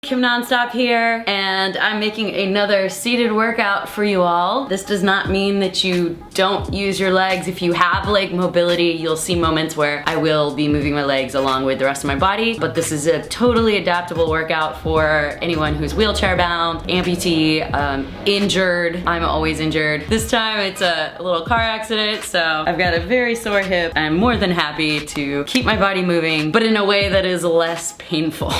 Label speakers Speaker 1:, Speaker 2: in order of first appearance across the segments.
Speaker 1: Kim Nonstop here, and I'm making another seated workout for you all. This does not mean that you don't use your legs. If you have leg mobility, you'll see moments where I will be moving my legs along with the rest of my body, but this is a totally adaptable workout for anyone who's wheelchair bound, amputee, injured. I'm always injured. This time it's a little car accident, so I've got a very sore hip. I'm more than happy to keep my body moving, but in a way that is less painful.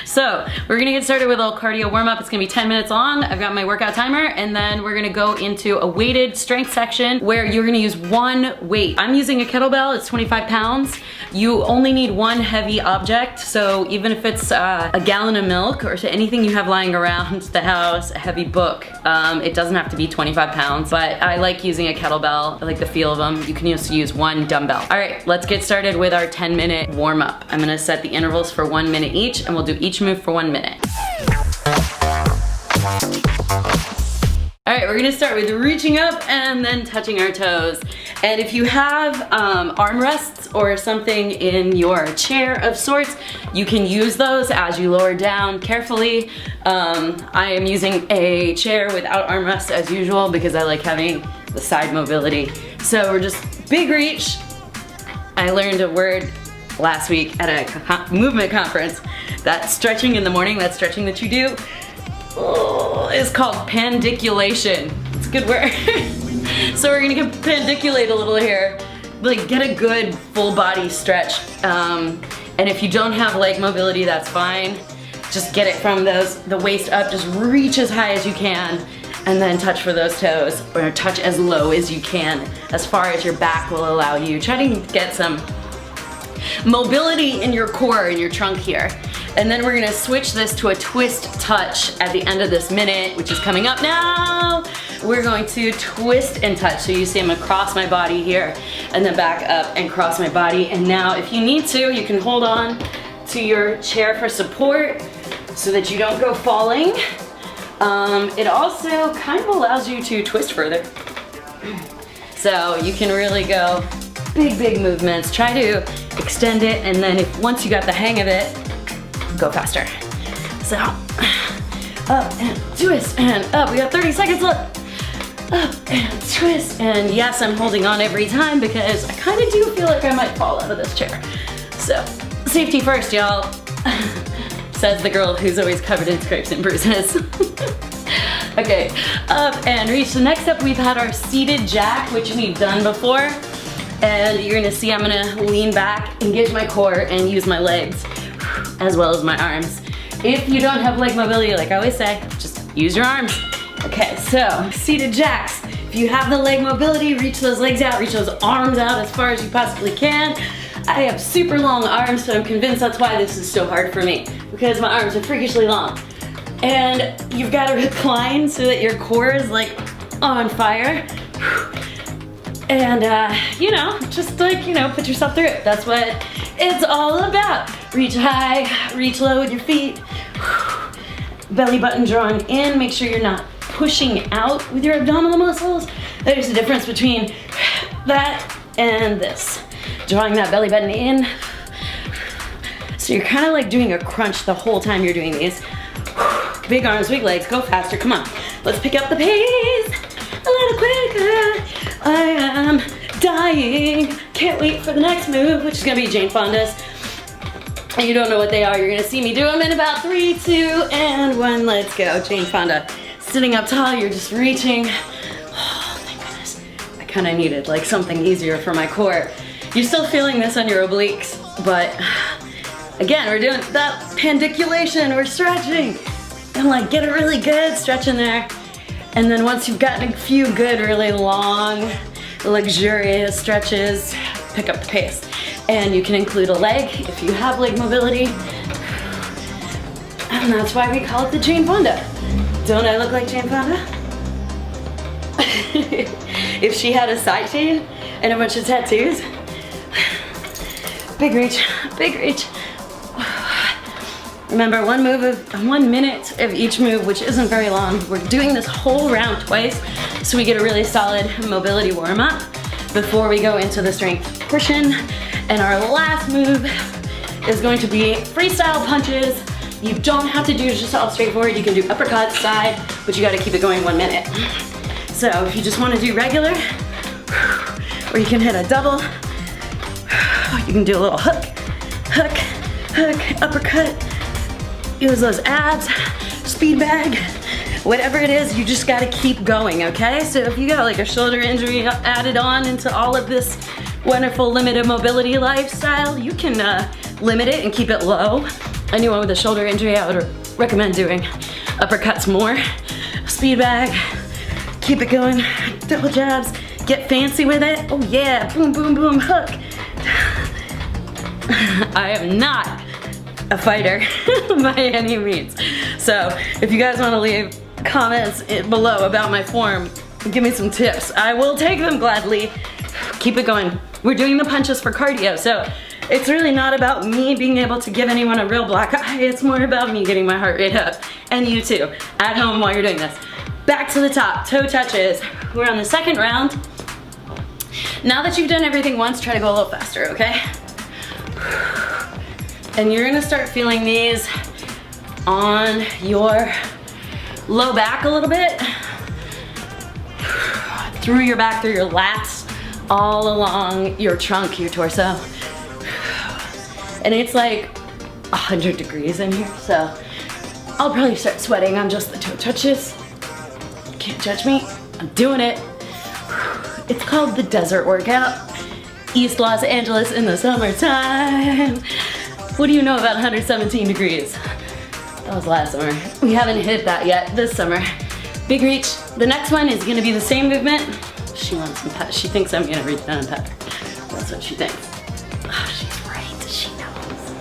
Speaker 1: So we're gonna get started with a little cardio warm-up. It's gonna be 10 minutes long. I've got my workout timer, and then we're gonna go into a weighted strength section where you're gonna use one weight. I'm using a kettlebell, it's 25 pounds. You only need one heavy object, so even if it's a gallon of milk or anything you have lying around the house, a heavy book, it doesn't have to be 25 pounds, but I like using a kettlebell. I like the feel of them. You can also use one dumbbell. All right, let's get started with our 10-minute warm-up. I'm gonna set the intervals for 1 minute each, and we'll do each move for 1 minute. All right, we're gonna start with reaching up and then touching our toes. And if you have armrests or something in your chair of sorts, you can use those as you lower down carefully. I am using a chair without armrests as usual because I like having the side mobility. So we're just big reach. I learned a word last week at a movement conference. That stretching in the morning, that stretching that you do, is called pandiculation. It's a good word. So we're gonna pandiculate a little here, like get a good full body stretch. And if you don't have leg mobility, that's fine. Just get it from the waist up, just reach as high as you can, and then touch for those toes, or touch as low as you can, as far as your back will allow you. Try to get some mobility in your core, in your trunk here. And then we're gonna switch this to a twist touch at the end of this minute, which is coming up now. We're going to twist and touch. So you see I'm gonna cross my body here and then back up and cross my body. And now if you need to, you can hold on to your chair for support so that you don't go falling. It also kind of allows you to twist further. So you can really go big movements. Try to extend it, and then once you got the hang of it, go faster. So, up and twist and up. We got 30 seconds left. Up and twist. And yes, I'm holding on every time because I kind of do feel like I might fall out of this chair. So, safety first, y'all. Says the girl who's always covered in scrapes and bruises. Okay, up and reach. So next up, we've had our seated jack, which we've done before. And you're gonna see I'm gonna lean back, engage my core, and use my legs as well as my arms. If you don't have leg mobility, like I always say, just use your arms. Okay, so seated jacks. If you have the leg mobility, reach those legs out, reach those arms out as far as you possibly can. I have super long arms, so I'm convinced that's why this is so hard for me, because my arms are freakishly long. And you've got to recline so that your core is like on fire. And you know, just like, you know, put yourself through it. That's what it's all about. Reach high, reach low with your feet. Belly button drawing in. Make sure you're not pushing out with your abdominal muscles. There's a difference between that and this. Drawing that belly button in. So you're kind of like doing a crunch the whole time you're doing these. Big arms, big legs, go faster, come on. Let's pick up the pace a little quicker. I am dying. Can't wait for the next move, which is gonna be Jane Fonda's. And you don't know what they are, you're gonna see me do them in about 3, 2, and 1. Let's go. Jane Fonda. Sitting up tall, you're just reaching. Oh, thank goodness. I kinda needed like something easier for my core. You're still feeling this on your obliques, but again, we're doing that pandiculation, we're stretching. And like get a really good stretch in there. And then once you've gotten a few good, really long, luxurious stretches, pick up the pace. And you can include a leg if you have leg mobility. And that's why we call it the Jane Fonda. Don't I look like Jane Fonda? If she had a side chain and a bunch of tattoos. Big reach, big reach. Remember, 1 minute of each move, which isn't very long. We're doing this whole round twice, so we get a really solid mobility warm-up before we go into the strength portion. And our last move is going to be freestyle punches. You don't have to do just all straightforward. You can do uppercut, side, but you gotta keep it going 1 minute. So if you just wanna do regular, or you can hit a double, you can do a little hook, hook, hook, uppercut, use those abs, speed bag, whatever it is, you just gotta keep going, okay? So if you got like a shoulder injury added on into all of this wonderful limited mobility lifestyle, you can limit it and keep it low. Anyone with a shoulder injury, I would recommend doing uppercuts more. Speed bag, keep it going, double jabs, get fancy with it. Oh yeah, boom, boom, boom, hook. I am not a fighter by any means. So if you guys wanna leave comments below about my form, give me some tips. I will take them gladly. Keep it going. We're doing the punches for cardio, so it's really not about me being able to give anyone a real black eye. It's more about me getting my heart rate up. And you too, at home while you're doing this. Back to the top, toe touches. We're on the second round. Now that you've done everything once, try to go a little faster, okay? And you're gonna start feeling these on your low back a little bit. Through your back, through your lats, all along your trunk, your torso. And it's like 100 degrees in here, so I'll probably start sweating on just the toe touches. Can't judge me, I'm doing it. It's called the desert workout. East Los Angeles in the summertime. What do you know about 117 degrees? That was last summer. We haven't hit that yet this summer. Big reach. The next one is gonna be the same movement. She wants some pet. She thinks I'm gonna reach down and pet her. That's what she thinks. Oh, she's right, she knows.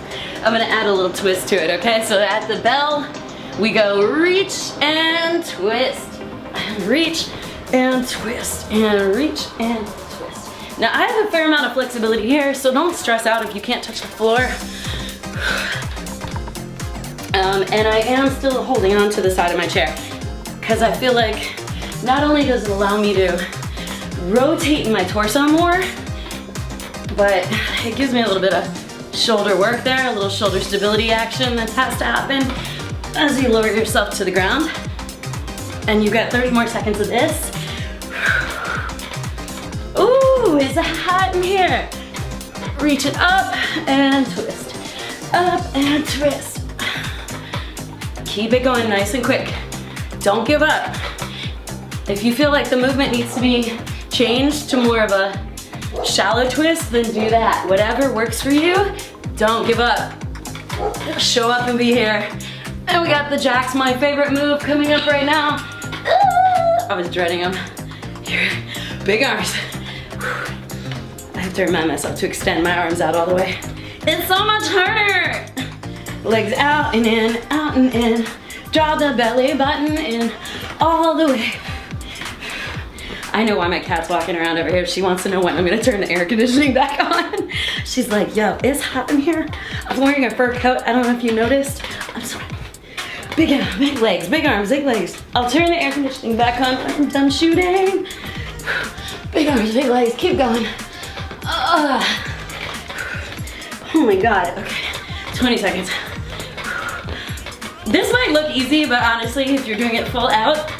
Speaker 1: I'm gonna add a little twist to it, okay? So at the bell, we go reach and twist. And reach and twist. And reach and twist. Now I have a fair amount of flexibility here, so don't stress out if you can't touch the floor. And I am still holding on to the side of my chair because I feel like not only does it allow me to rotate my torso more, but it gives me a little bit of shoulder work there, a little shoulder stability action that has to happen as you lower yourself to the ground. And you've got 30 more seconds of this. Ooh, it's hot in here. Reach it up and twist. Up and twist. Keep it going nice and quick. Don't give up. If you feel like the movement needs to be changed to more of a shallow twist, then do that. Whatever works for you, don't give up. Show up and be here. And we got the jacks, my favorite move, coming up right now. I was dreading them. Here, big arms. I have to remind myself to extend my arms out all the way. It's so much harder. Legs out and in, out and in. Draw the belly button in, all the way. I know why my cat's walking around over here. She wants to know when I'm gonna turn the air conditioning back on. She's like, yo, it's hot in here. I'm wearing a fur coat. I don't know if you noticed. I'm sweating. Big legs, big arms, big legs. I'll turn the air conditioning back on when I'm done shooting. Big arms, big legs, keep going. Oh my God, okay, 20 seconds. This might look easy, but honestly, if you're doing it full out,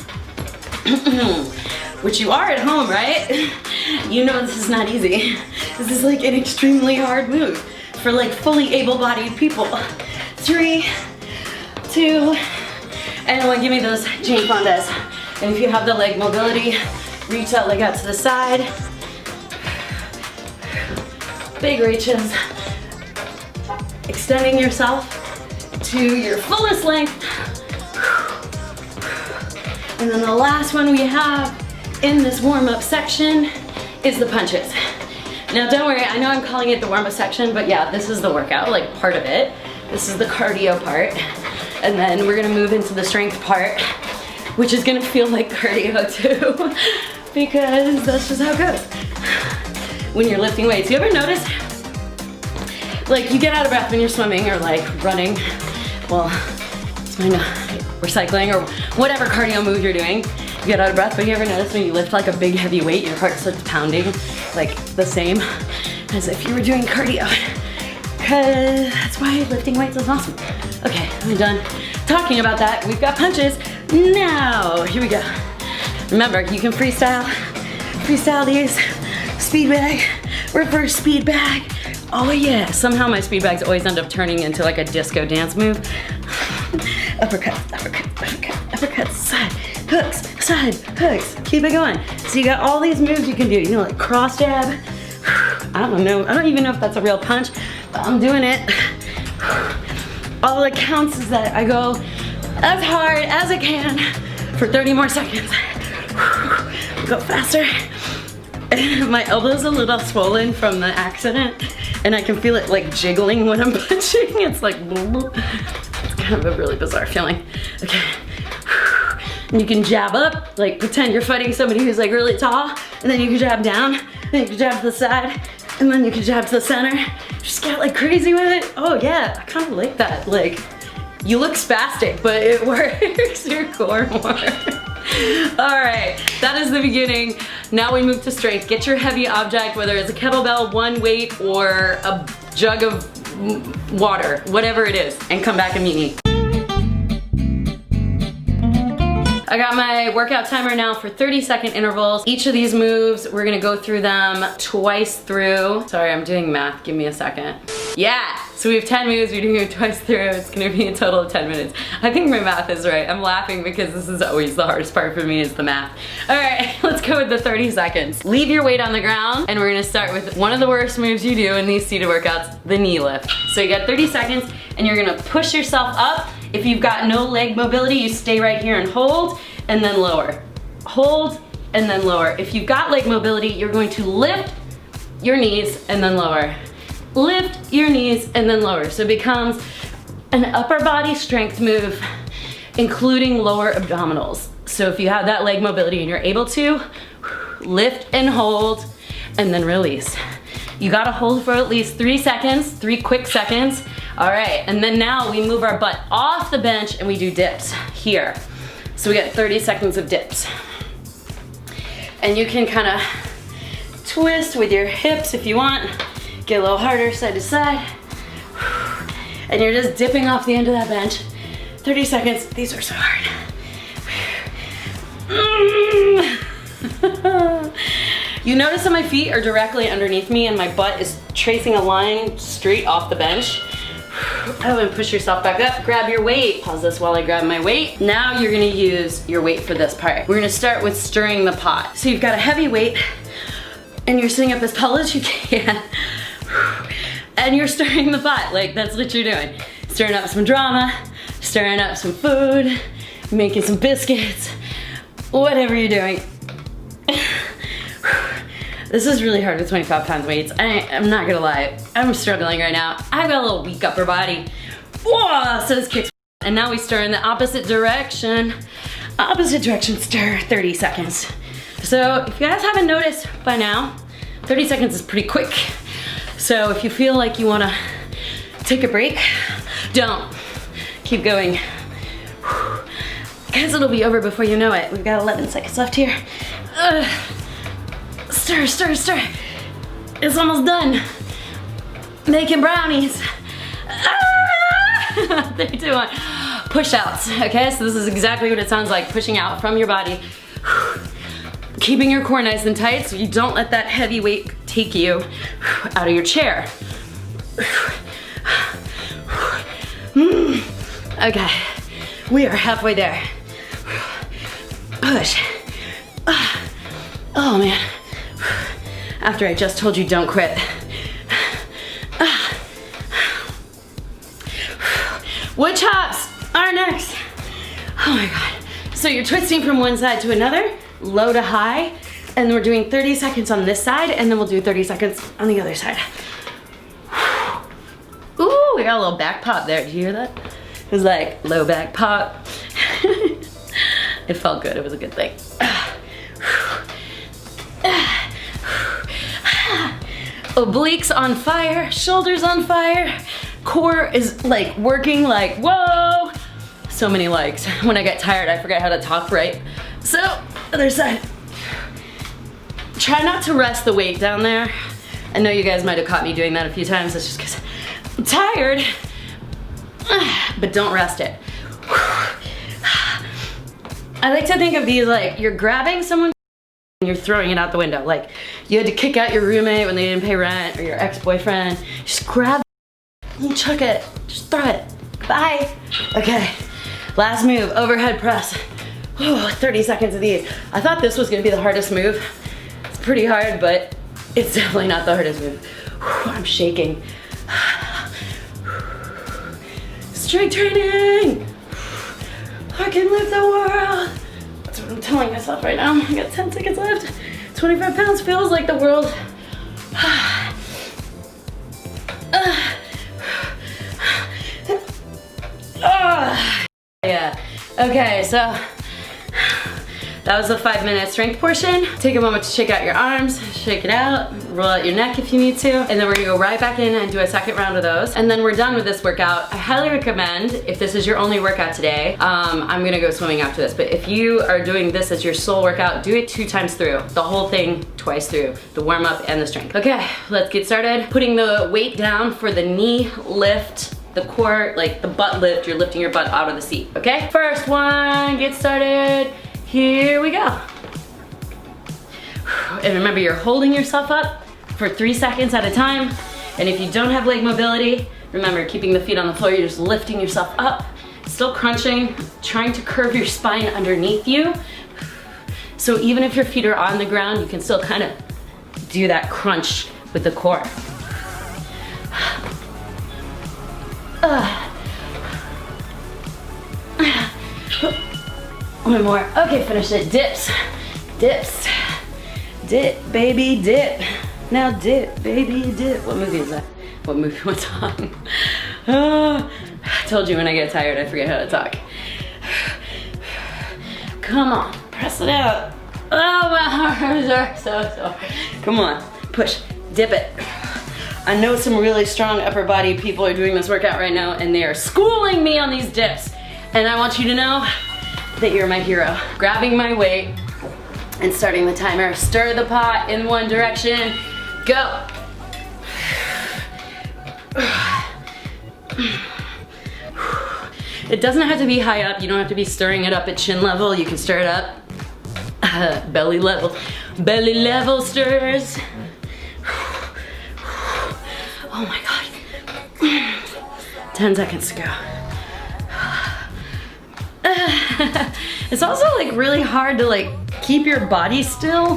Speaker 1: which you are at home, right? You know this is not easy. This is like an extremely hard move for like fully able-bodied people. 3, 2, and 1, give me those Jane Fondas. And if you have the leg mobility, reach that leg out to the side. Big reaches. Extending yourself to your fullest length. And then the last one we have in this warm-up section is the punches. Now don't worry, I know I'm calling it the warm-up section, but yeah, this is the workout, like part of it. This is the cardio part. And then we're gonna move into the strength part, which is gonna feel like cardio too, because that's just how it goes. When you're lifting weights, you ever notice, like you get out of breath when you're swimming or like running, well, it's fine, or cycling or whatever cardio move you're doing, you get out of breath, but you ever notice when you lift like a big heavy weight, your heart starts pounding like the same as if you were doing cardio? Because that's why lifting weights is awesome. Okay, I'm done talking about that. We've got punches. Now, here we go. Remember, you can freestyle these. Speed bag, reverse speed bag. Oh yeah, somehow my speed bags always end up turning into like a disco dance move. Uppercut, uppercut, uppercut, uppercut, side hooks. Keep it going. So you got all these moves you can do. You know, like cross jab. I don't know. I don't even know if that's a real punch, but I'm doing it. All that counts is that I go as hard as I can for 30 more seconds. Go faster. My elbow's a little swollen from the accident, and I can feel it like jiggling when I'm punching. It's like, it's kind of a really bizarre feeling. Okay. And you can jab up, like pretend you're fighting somebody who's like really tall, and then you can jab down, then you can jab to the side, and then you can jab to the center. Just get like crazy with it. Oh yeah, I kind of like that. Like, you look spastic, but it works your core more. All right, that is the beginning. Now we move to strength. Get your heavy object, whether it's a kettlebell, one weight, or a jug of water, whatever it is, and come back and meet me. I got my workout timer now for 30-second intervals. Each of these moves, we're gonna go through them twice through. Sorry, I'm doing math, give me a second. Yeah, so we have 10 moves, we're doing it twice through. It's gonna be a total of 10 minutes. I think my math is right. I'm laughing because this is always the hardest part for me is the math. All right, let's go with the 30 seconds. Leave your weight on the ground, and we're gonna start with one of the worst moves you do in these seated workouts, the knee lift. So you got 30 seconds, and you're gonna push yourself up. If you've got no leg mobility, you stay right here and hold, and then lower. Hold, and then lower. If you've got leg mobility, you're going to lift your knees and then lower. Lift your knees and then lower. So it becomes an upper body strength move, including lower abdominals. So if you have that leg mobility and you're able to, lift and hold, and then release. You gotta hold for at least 3 seconds, 3 quick seconds. All right, and then now we move our butt off the bench and we do dips here. So we got 30 seconds of dips. And you can kind of twist with your hips if you want. Get a little harder side to side. And you're just dipping off the end of that bench. 30 seconds, these are so hard. You notice that my feet are directly underneath me and my butt is tracing a line straight off the bench. Oh, and push yourself back up, grab your weight. Pause this while I grab my weight. Now you're gonna use your weight for this part. We're gonna start with stirring the pot. So you've got a heavy weight and you're sitting up as tall as you can. And you're stirring the pot, like that's what you're doing. Stirring up some drama, stirring up some food, making some biscuits, whatever you're doing. This is really hard with 25 pound weights. I'm not gonna lie, I'm struggling right now. I've got a little weak upper body. Whoa, so this kicks. And now we stir in the opposite direction. Opposite direction stir, 30 seconds. So if you guys haven't noticed by now, 30 seconds is pretty quick. So if you feel like you wanna take a break, don't. Keep going. Guys, it'll be over before you know it. We've got 11 seconds left here. Stir, stir, stir. It's almost done. Making brownies. 3, 2, 1. Push outs, okay? So this is exactly what it sounds like, pushing out from your body. Keeping your core nice and tight so you don't let that heavy weight take you out of your chair. Okay, we are halfway there. Push. Oh man. After I just told you don't quit. Wood chops are next. Oh my God. So you're twisting from one side to another, low to high, and we're doing 30 seconds on this side, and then we'll do 30 seconds on the other side. Ooh, we got a little back pop there. Did you hear that? It was like low back pop. It felt good, it was a good thing. Obliques on fire, shoulders on fire, core is like working like, whoa! So many likes. When I get tired, I forget how to talk right. So, other side. Try not to rest the weight down there. I know you guys might have caught me doing that a few times, that's just because I'm tired. but don't rest it. I like to think of these like you're grabbing someone and you're throwing it out the window. Like you had to kick out your roommate when they didn't pay rent, or your ex-boyfriend. Just grab it and chuck it. Just throw it. Bye. Okay, last move, overhead press. 30 seconds of these. I thought this was gonna be the hardest move. It's pretty hard, but it's definitely not the hardest move. I'm shaking. Strength training. I can live the world. That's what I'm telling myself right now. I got 10 seconds left. 25 pounds feels like the world. Yeah. Okay, so that was the 5-minute strength portion. Take a moment to shake out your arms, shake it out, roll out your neck if you need to, and then we're gonna go right back in and do a second round of those. And then we're done with this workout. I highly recommend, if this is your only workout today, I'm gonna go swimming after this, but if you are doing this as your sole workout, do it 2 times through. The whole thing twice through, the warm up and the strength. Okay, let's get started. Putting the weight down for the knee lift, the core, like the butt lift, you're lifting your butt out of the seat, okay? First one, get started. Here we go. And remember, you're holding yourself up for 3 seconds at a time. And if you don't have leg mobility, remember, keeping the feet on the floor, you're just lifting yourself up, still crunching, trying to curve your spine underneath you. So even if your feet are on the ground, you can still kind of do that crunch with the core. One more. Okay, finish it. Dips. Dips. Dip, baby, dip. Now dip, baby, dip. What movie is that? What movie? What song? I told you when I get tired, I forget how to talk. Come on, press it out. Oh, my arms are so sore. Come on, push, dip it. I know some really strong upper body people are doing this workout right now, and they are schooling me on these dips. And I want you to know that you're my hero. Grabbing my weight and starting the timer. Stir the pot in one direction. Go. It doesn't have to be high up. You don't have to be stirring it up at chin level. You can stir it up belly level. Belly level stirs. Oh my God. 10 seconds to go. It's also like really hard to like keep your body still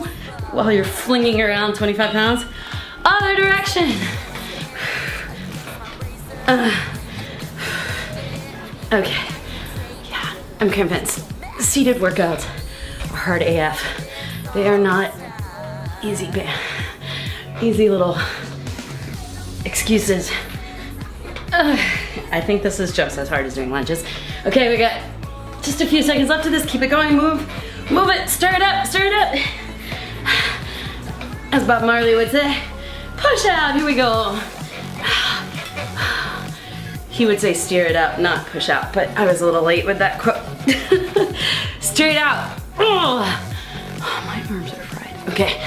Speaker 1: while you're flinging around 25 pounds. Other direction. Okay, yeah, I'm convinced. Seated workouts are hard AF. They are not easy little excuses. I think this is just as hard as doing lunges. Okay, we got just a few seconds left of this. Keep it going, move it, stir it up, stir it up. As Bob Marley would say, push out, here we go. He would say steer it up, not push out, but I was a little late with that quote. Straight out. Oh, my arms are fried. Okay,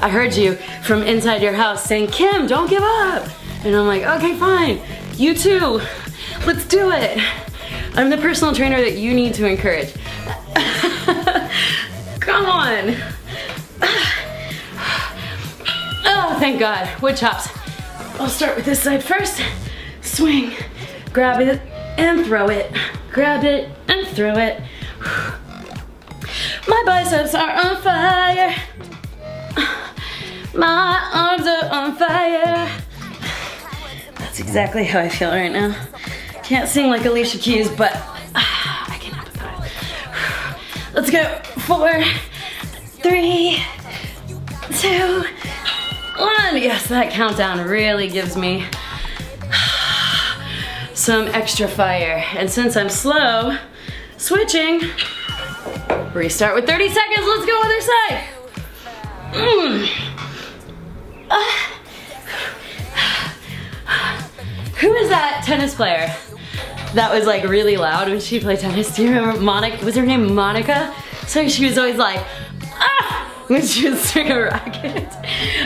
Speaker 1: I heard you from inside your house saying, Kim, don't give up. And I'm like, okay, fine, you too, let's do it. I'm the personal trainer that you need to encourage. Come on. Oh, thank God, wood chops. I'll start with this side first. Swing, grab it and throw it. Grab it and throw it. My biceps are on fire. My arms are on fire. That's exactly how I feel right now. Can't sing like Alicia Keys, but I can empathize. Let's go. 4, 3, 2, 1. Yes, that countdown really gives me some extra fire. And since I'm slow, switching, restart with 30 seconds. Let's go other side. Who is that tennis player that was like really loud when she played tennis? Do you remember Monica? Was her name Monica? So she was always like, ah, when she was swinging a racket.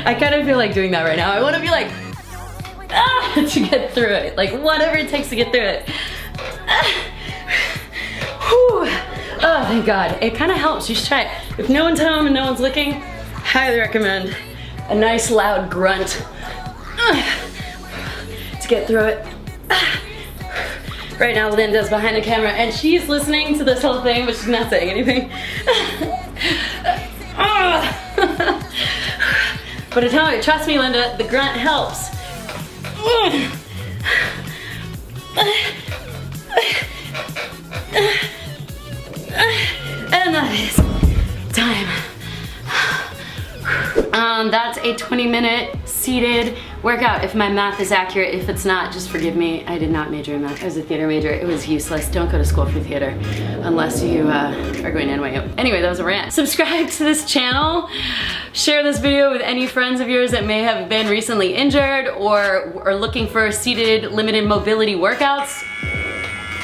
Speaker 1: I kind of feel like doing that right now. I want to be like, to get through it. Like whatever it takes to get through it. Whew. Oh, thank God. It kind of helps. You should try it. If no one's home and no one's looking, highly recommend a nice loud grunt to get through it. Right now, Linda's behind the camera and she's listening to this whole thing, but she's not saying anything. But I tell you, trust me, Linda, the grunt helps. And that is time. That's a 20-minute seated workout, if my math is accurate. If it's not, just forgive me. I did not major in math. I was a theater major. It was useless. Don't go to school for theater unless you are going to NYU. Anyway, that was a rant. Subscribe to this channel. Share this video with any friends of yours that may have been recently injured or are looking for seated limited mobility workouts.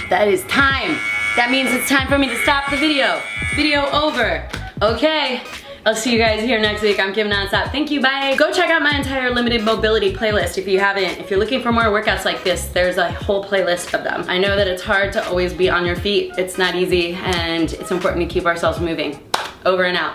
Speaker 1: That is time. That means it's time for me to stop the video. Video over. Okay. I'll see you guys here next week. I'm Kim Nonstop. Thank you, bye. Go check out my entire limited mobility playlist if you haven't. If you're looking for more workouts like this, there's a whole playlist of them. I know that it's hard to always be on your feet. It's not easy, and it's important to keep ourselves moving. Over and out.